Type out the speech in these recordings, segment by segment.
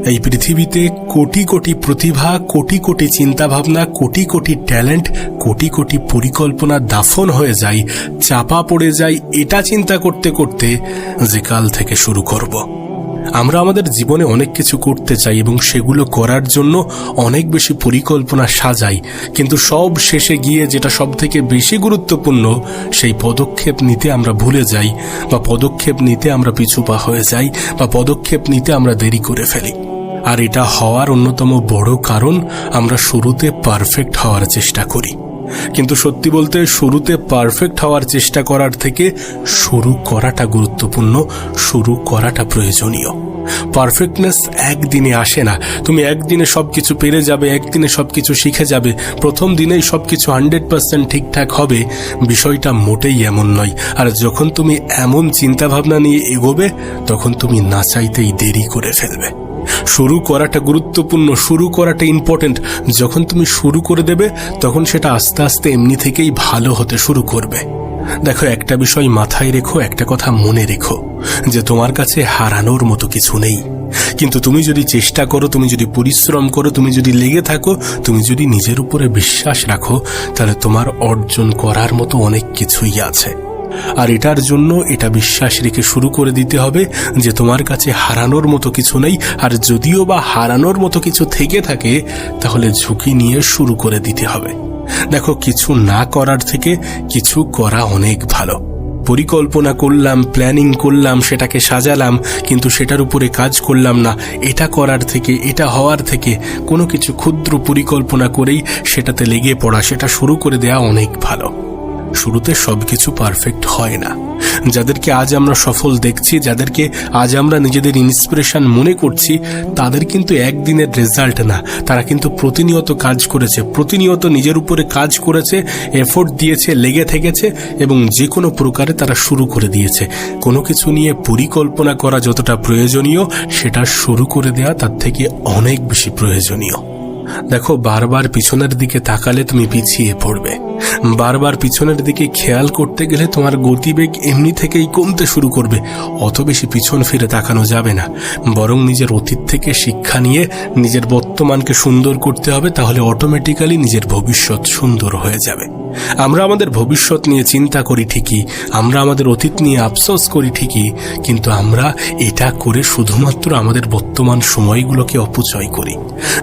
এই পৃথিবীতে কোটি কোটি প্রতিভা, কোটি কোটি চিন্তাভাবনা, কোটি কোটি ট্যালেন্ট, কোটি কোটি পরিকল্পনা দাফন হয়ে যায়, চাপা পড়ে যায় এটা চিন্তা করতে করতে যে কাল থেকে শুরু করব। আমরা আমাদের জীবনে অনেক কিছু করতে চাই এবং সেগুলো করার জন্য অনেক বেশি পরিকল্পনা সাজাই, কিন্তু সব শেষে গিয়ে যেটা সব থেকে বেশি গুরুত্বপূর্ণ সেই পদক্ষেপ নিতে আমরা ভুলে যাই, বা পদক্ষেপ নিতে আমরা পিছুপা হয়ে যাই, বা পদক্ষেপ নিতে আমরা দেরি করে ফেলি। আর এটা হওয়ার অন্যতম বড় কারণ আমরা শুরুতে পারফেক্ট হওয়ার চেষ্টা করি। কিন্তু সত্যি বলতে শুরুতে পারফেক্ট হওয়ার চেষ্টা করার থেকে শুরু করাটা গুরুত্বপূর্ণ, শুরু করাটা প্রয়োজনীয়। পারফেক্টনেস একদিনে আসে না। তুমি একদিনে সবকিছু পেরে যাবে, একদিনে সবকিছু শিখে যাবে, প্রথম দিনেই সবকিছু 100% ঠিকঠাক হবে, বিষয়টা মোটেই এমন নয়। আর যখন তুমি এমন চিন্তাভাবনা নিয়ে এগোবে তখন তুমি না চাইতেই দেরি করে ফেলবে। শুরু করাটা গুরুত্বপূর্ণ, শুরু করাটা ইম্পর্টেন্ট। যখন তুমি শুরু করে দেবে তখন সেটা আস্তে আস্তে এমনি থেকেই ভালো হতে শুরু করবে। দেখো, একটা বিষয় মাথায় রেখো, একটা কথা মনে রেখো, যে তোমার কাছে হারানোর মতো কিছু নেই। কিন্তু তুমি যদি চেষ্টা করো, তুমি যদি পরিশ্রম করো, তুমি যদি লেগে থাকো, তুমি যদি নিজের উপরে বিশ্বাস রাখো, তাহলে তোমার অর্জন করার মতো অনেক কিছুই আছে। আর এটার জন্য এটা বিশ্বাস রেখে শুরু করে দিতে হবে যে তোমার কাছে হারানোর মতো কিছু নেই। আর যদিও বা হারানোর মতো কিছু থেকে থাকে তাহলে ঝুঁকি নিয়ে শুরু করে দিতে হবে। দেখো, কিছু না করার থেকে কিছু করা অনেক ভালো। পরিকল্পনা করলাম, প্ল্যানিং করলাম, সেটাকে সাজালাম, কিন্তু সেটার উপরে কাজ করলাম না, এটা করার থেকে, এটা হওয়ার থেকে কোনো কিছু ক্ষুদ্র পরিকল্পনা করেই সেটাতে লেগে পড়া, সেটা শুরু করে দেওয়া অনেক ভালো। শুরুতে সবকিছু পারফেক্ট হয় না। যাদেরকে আজ আমরা সফল দেখছি, যাদেরকে আজ আমরা নিজেদের ইন্সপিরেশন মনে করছি, তাদের কিন্তু একদিনের রেজাল্ট না। তারা কিন্তু প্রতিনিয়ত কাজ করেছে, প্রতিনিয়ত নিজের উপরে কাজ করেছে, এফোর্ট দিয়েছে, লেগে থেকেছে এবং যে কোনো প্রকারে তারা শুরু করে দিয়েছে। কোনো কিছু নিয়ে পরিকল্পনা করা যতটা প্রয়োজনীয়, সেটা শুরু করে দেওয়া তার থেকে অনেক বেশি প্রয়োজনীয়। দেখো, বারবার পিছনের দিকে তাকালে তুমি পিছিয়ে পড়বে। বারবার পিছনের দিকে খেয়াল করতে গেলে তোমার গতিবেগ এমনি থেকেই কমতে শুরু করবে। অত বেশি পিছন ফিরে তাকানো যাবে না, বরং নিজের অতীত থেকে শিক্ষা নিয়ে নিজের বর্তমানকে সুন্দর করতে হবে। তাহলে অটোমেটিক্যালি নিজের ভবিষ্যৎ সুন্দর হয়ে যাবে। আমরা আমাদের ভবিষ্যৎ নিয়ে চিন্তা করি ঠিকই, আমরা আমাদের অতীত নিয়ে আফসোস করি ঠিকই, কিন্তু আমরা এটা করে শুধুমাত্র আমাদের বর্তমান সময়গুলোকে অপচয় করি,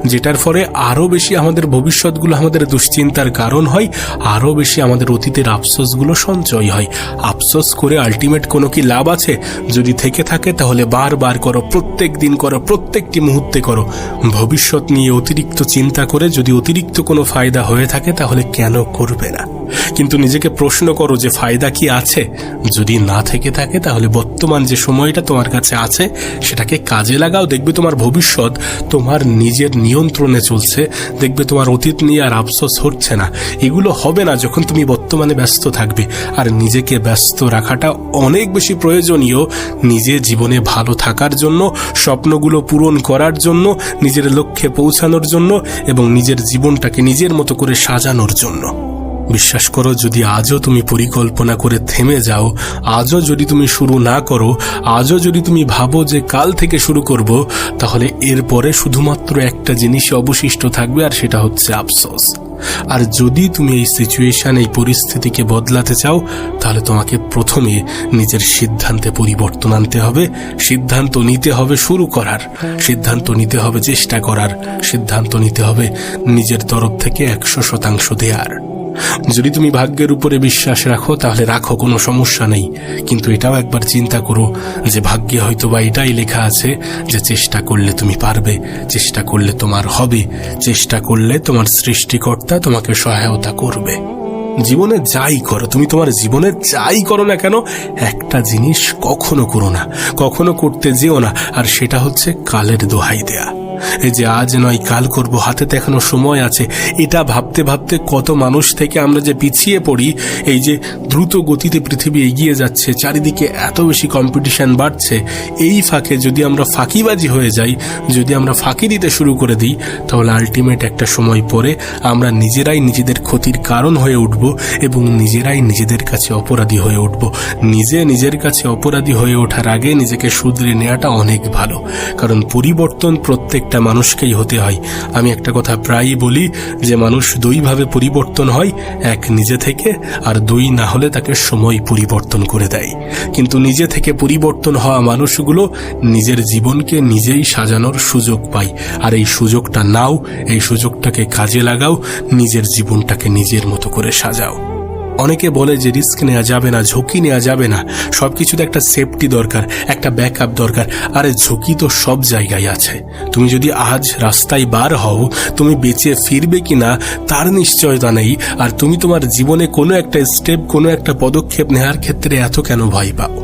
যেটার ফলে আরও বেশি আমাদের ভবিষ্যৎগুলো আমাদের দুশ্চিন্তার কারণ হয়, আরও বেশি আমাদের অতীতের আফসোসগুলো সঞ্চয় হয়। আফসোস করে আলটিমেট কোনো কি লাভ আছে? যদি থেকে থাকে তাহলে বারবার করো, প্রত্যেক দিন করো, প্রত্যেকটি মুহূর্তে করো। ভবিষ্যৎ নিয়ে অতিরিক্ত চিন্তা করে যদি অতিরিক্ত কোনো ফায়দা হয়ে থাকে তাহলে কেন করবে না? কিন্তু নিজেকে প্রশ্ন করো যে ফায়দা কি আছে? যদি না থেকে থাকে তাহলে বর্তমান যে সময়টা তোমার কাছে আছে সেটাকে কাজে লাগাও। দেখবে তোমার ভবিষ্যৎ তোমার নিজের নিয়ন্ত্রণে চলছে, দেখবে তোমার অতীত নিয়ে আর আফসোস হচ্ছে না। এগুলো হবে না যখন তুমি বর্তমানে ব্যস্ত থাকবে। আর নিজেকে ব্যস্ত রাখাটা অনেক বেশি প্রয়োজনীয় নিজে জীবনে ভালো থাকার জন্য, স্বপ্নগুলো পূরণ করার জন্য, নিজের লক্ষ্যে পৌঁছানোর জন্য এবং নিজের জীবনটাকে নিজের মতো করে সাজানোর জন্য। বিশ্বাস করো, যদি আজও তুমি পরিকল্পনা করে থেমে যাও, আজও যদি তুমি শুরু না করো, আজও যদি তুমি ভাবো যে কাল থেকে শুরু করব, তাহলে এরপরে শুধুমাত্র একটা জিনিসই অবশিষ্ট থাকবে, আর সেটা হচ্ছে আফসোস। আর যদি তুমি এই সিচুয়েশন, এই পরিস্থিতিকে বদলাতে চাও, তাহলে তোমাকে প্রথমে নিজের সিদ্ধান্তে পরিবর্তন আনতে হবে। সিদ্ধান্ত নিতে হবে শুরু করার, সিদ্ধান্ত নিতে হবে চেষ্টা করার, সিদ্ধান্ত নিতে হবে নিজের তরফ থেকে 100% দেওয়ার। যদি তুমি ভাগ্যের উপরে বিশ্বাস রাখো তাহলে রাখো, কোনো সমস্যা নেই। কিন্তু এটাও একবার চিন্তা করো যে ভাগ্যে হয়তো বা এটাই লেখা আছে যে চেষ্টা করলে তুমি পারবে, চেষ্টা করলে তোমার হবে, চেষ্টা করলে তোমার সৃষ্টিকর্তা তোমাকে সহায়তা করবে। জীবনে যাই করো, তুমি তোমার জীবনে যাই করো না কেন, একটা জিনিস কখনো করো না, কখনো করতে যেও না, আর সেটা হচ্ছে কালের দোহাই দেয়া। এই যে আজ নয় কাল করব, হাতে তো এখনো সময় আছে, এটা ভাবতে ভাবতে কত মানুষ থেকে আমরা যে পিছিয়ে পড়ি। এই যে দ্রুত গতিতে পৃথিবী এগিয়ে যাচ্ছে, চারিদিকে এত বেশি কম্পিটিশন বাড়ছে, এই ফাঁকে যদি আমরা ফাঁকিবাজি হয়ে যাই, যদি আমরা ফাঁকি দিতে শুরু করে দিই, তাহলে আলটিমেট একটা সময় পরে আমরা নিজেরাই নিজেদের ক্ষতির কারণ হয়ে উঠব এবং নিজেরাই নিজেদের কাছে অপরাধী হয়ে উঠব। নিজের কাছে অপরাধী হয়ে ওঠার আগে নিজেকে শুধরে নেওয়াটা অনেক ভালো, কারণ পরিবর্তন প্রত্যেকটা মানুষকেই হতে হয়। আমি একটা কথা প্রায়ই বলি যে মানুষ দুইভাবে পরিবর্তন হয়, এক নিজে থেকে, আর দুই না হলে তাকে সময় পরিবর্তন করে দেয়। কিন্তু নিজে থেকে পরিবর্তন হওয়া মানুষগুলো নিজের জীবনকে নিজেই সাজানোর সুযোগ পায়। আর এই সুযোগটা নাও, এই সুযোগটাকে কাজে লাগাও, নিজের জীবনটাকে নিজের মতো করে সাজাও। অনেকে বলে যে রিস্ক নেওয়া যাবে না, ঝুঁকি নেওয়া যাবে না, সবকিছুতে একটা সেফটি দরকার, একটা ব্যাকআপ দরকার। আরে ঝুঁকি তো সব জায়গায় আছে। তুমি যদি আজ রাস্তায় বার হও, তুমি বেঁচে ফিরবে কিনা তার নিশ্চয়তা নেই। আর তুমি তোমার জীবনে কোনো একটা স্টেপ, কোনো একটা পদক্ষেপ নেওয়ার ক্ষেত্রে এত কেন ভয় পাও?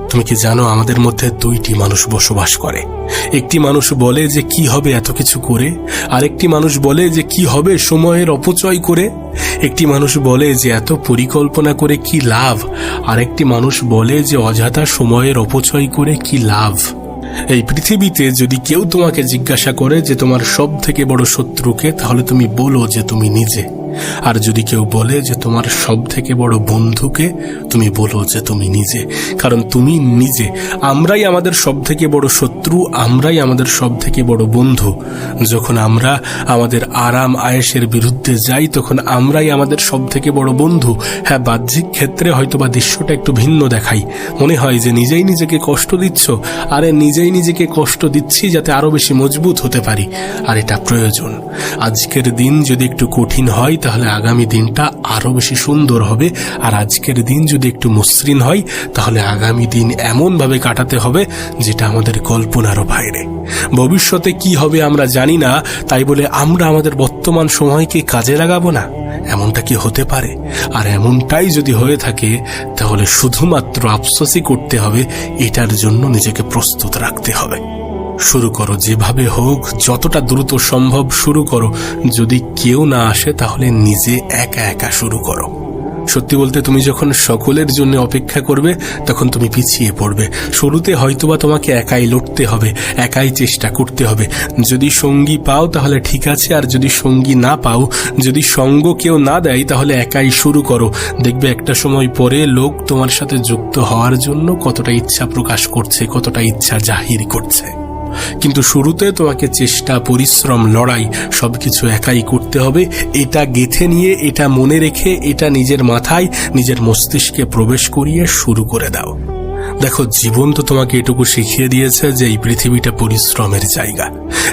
তুমি কি জানো আমাদের মধ্যে দুইটি মানুষ বসবাস করে। একটি মানুষ বলে যে কি হবে এত কিছু করে, আরেকটি মানুষ বলে যে কি হবে সময়ের অপচয় করে। একটি মানুষ বলে যে এত পরিকল্পনা করে কি লাভ, আরেকটি মানুষ বলে যে অযথা সময়ের অপচয় করে কি লাভ। এই পৃথিবীতে যদি কেউ তোমাকে জিজ্ঞাসা করে যে তোমার সব থেকে বড় শত্রুকে, তাহলে তুমি বলো যে তুমি নিজে। আর যদি কেউ বলে যে তোমার সব থেকে বড় বন্ধুকে, তুমি বলো যে তুমি নিজে। কারণ তুমি নিজে। আমরাই আমাদের সব থেকে বড় শত্রু, আমরাই আমাদের সব থেকে বড় বন্ধু। যখন আমরা আমাদের আরাম আয়েশের বিরুদ্ধে যাই, তখন আমরাই আমাদের সব থেকে বড় বন্ধু। হ্যাঁ, বাহ্যিক ক্ষেত্রে হয়তোবা দৃশ্যটা একটু ভিন্ন দেখাই, মনে হয় যে নিজেই নিজেকে কষ্ট দিচ্ছ। আরে নিজেই নিজেকে কষ্ট দিচ্ছি যাতে আরো বেশি মজবুত হতে পারি, আর এটা প্রয়োজন। আজকের দিন যদি একটু কঠিন হয়, তাহলে আগামী দিনটা আরো বেশি সুন্দর হবে। আর আজকের দিন যদি একটু মসৃণ হয়, তাহলে আগামী দিন এমন ভাবে কাটাতে হবে যেটা আমাদের কল্পনারও বাইরে। ভবিষ্যতে কি হবে আমরা জানি না, তাই বলে আমরা আমাদের বর্তমান সময়কে কাজে লাগাবো না? এমনটা কি হতে পারে? আর এমনটাই যদি হয়ে থাকে, তাহলে শুধুমাত্র আফসোসই করতে হবে, এটার জন্য নিজেকে প্রস্তুত রাখতে হবে। শুরু করো, যেভাবে হোক, যতটা দ্রুত সম্ভব শুরু করো। যদি কেউ না আসে, তাহলে নিজে একা একা শুরু করো। সত্যি বলতে, তুমি যখন সকলের জন্য অপেক্ষা করবে, তখন তুমি পিছিয়ে পড়বে। শুরুতে হয়তোবা তোমাকে একাই লড়তে হবে, একাই চেষ্টা করতে হবে। যদি সঙ্গী পাও তাহলে ঠিক আছে, আর যদি সঙ্গী না পাও, যদি সঙ্গ কেউ না দেয়, তাহলে একাই শুরু করো। দেখবে একটা সময় পরে লোক তোমার সাথে যুক্ত হওয়ার জন্য কতটা ইচ্ছা প্রকাশ করছে, কতটা ইচ্ছা জাহির করছে। কিন্তু শুরুতে তোমাকে চেষ্টা, পরিশ্রম, লড়াই সবকিছু একাই করতে হবে। এটা গেঁথে নিয়ে, এটা মনে রেখে, এটা নিজের মাথায়, নিজের মস্তিষ্কে প্রবেশ করিয়ে শুরু করে দাও। দেখো, জীবন তো তোমাকে এটুকু শিখিয়ে দিয়েছে যে এই পৃথিবীটা পরিশ্রমের জায়গা,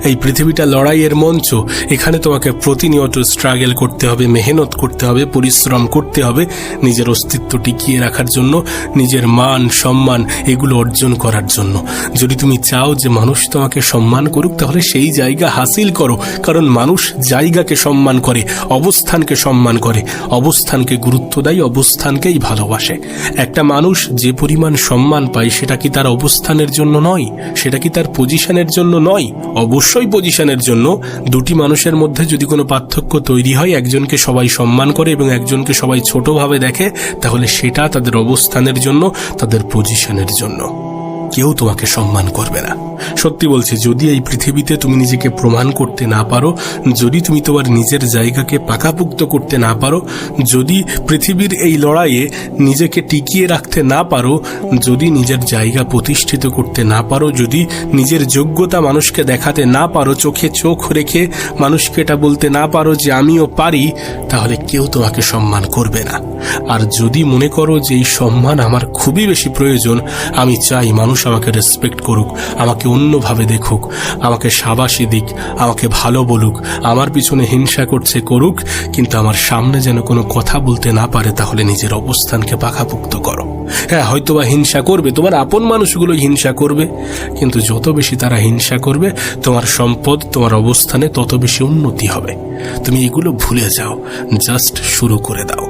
এই পৃথিবীটা লড়াইয়ের মঞ্চ। এখানে তোমাকে প্রতিনিয়ত স্ট্রাগল করতে হবে, মেহনত করতে হবে, পরিশ্রম করতে হবে নিজের অস্তিত্ব টিকিয়ে রাখার জন্য, নিজের মান সম্মান এগুলো অর্জন করার জন্য। যদি তুমি চাও যে মানুষ তোমাকে সম্মান করুক, তাহলে সেই জায়গা হাসিল করো। কারণ মানুষ জায়গাকে সম্মান করে, অবস্থানকে সম্মান করে, অবস্থানকে গুরুত্ব দেয়, অবস্থানকেই ভালোবাসে। একটা মানুষ যে পরিমাণ সম্মান পায়, সেটা কি তার অবস্থানের জন্য নয়? সেটা কি তার পজিশনের জন্য নয়? অবশ্যই পজিশনের জন্য। দুটি মানুষের মধ্যে যদি কোনো পার্থক্য তৈরি হয়, একজনকে সবাই সম্মান করে এবং একজনকে সবাই ছোটভাবে দেখে, তাহলে সেটা তাদের অবস্থানের জন্য, তাদের পজিশনের জন্য। কেউ তোমাকে সম্মান করবে না। সত্যি বলছি, যদি এই পৃথিবীতে তুমি নিজেকে প্রমাণ করতে না পারো, যদি তুমি তোমার নিজের জায়গাকে পাকাপুক্ত করতে না পারো, যদি পৃথিবীর এই লড়াইয়ে নিজেকে টিকিয়ে রাখতে না পারো, যদি নিজের জায়গা প্রতিষ্ঠিত করতে না পারো, যদি নিজের যোগ্যতা মানুষকে দেখাতে না পারো, চোখে চোখ রেখে মানুষকে এটা বলতে না পারো যে আমিও পারি, তাহলে কেউ তোমাকে সম্মান করবে না। আর যদি মনে করো যে এই সম্মান আমার খুবই বেশি প্রয়োজন, আমি চাই মানুষ আমাকে রেসপেক্ট করুক, আমাকে অন্যভাবে দেখুক, আমাকে শাবাশি দিক, আমাকে ভালো বলুক, আমার পিছনে হিংসা করছে করুক, কিন্তু আমার সামনে যেন কোনো কথা বলতে না পারে, তাহলে নিজের অবস্থানকে পাকাপুক্ত করো। হ্যাঁ, হয়তোবা হিংসা করবে, তোমার আপন মানুষগুলো হিংসা করবে, কিন্তু যত বেশি তারা হিংসা করবে, তোমার সম্পদ, তোমার অবস্থানে তত বেশি উন্নতি হবে। তুমি এগুলো ভুলে যাও, জাস্ট শুরু করে দাও।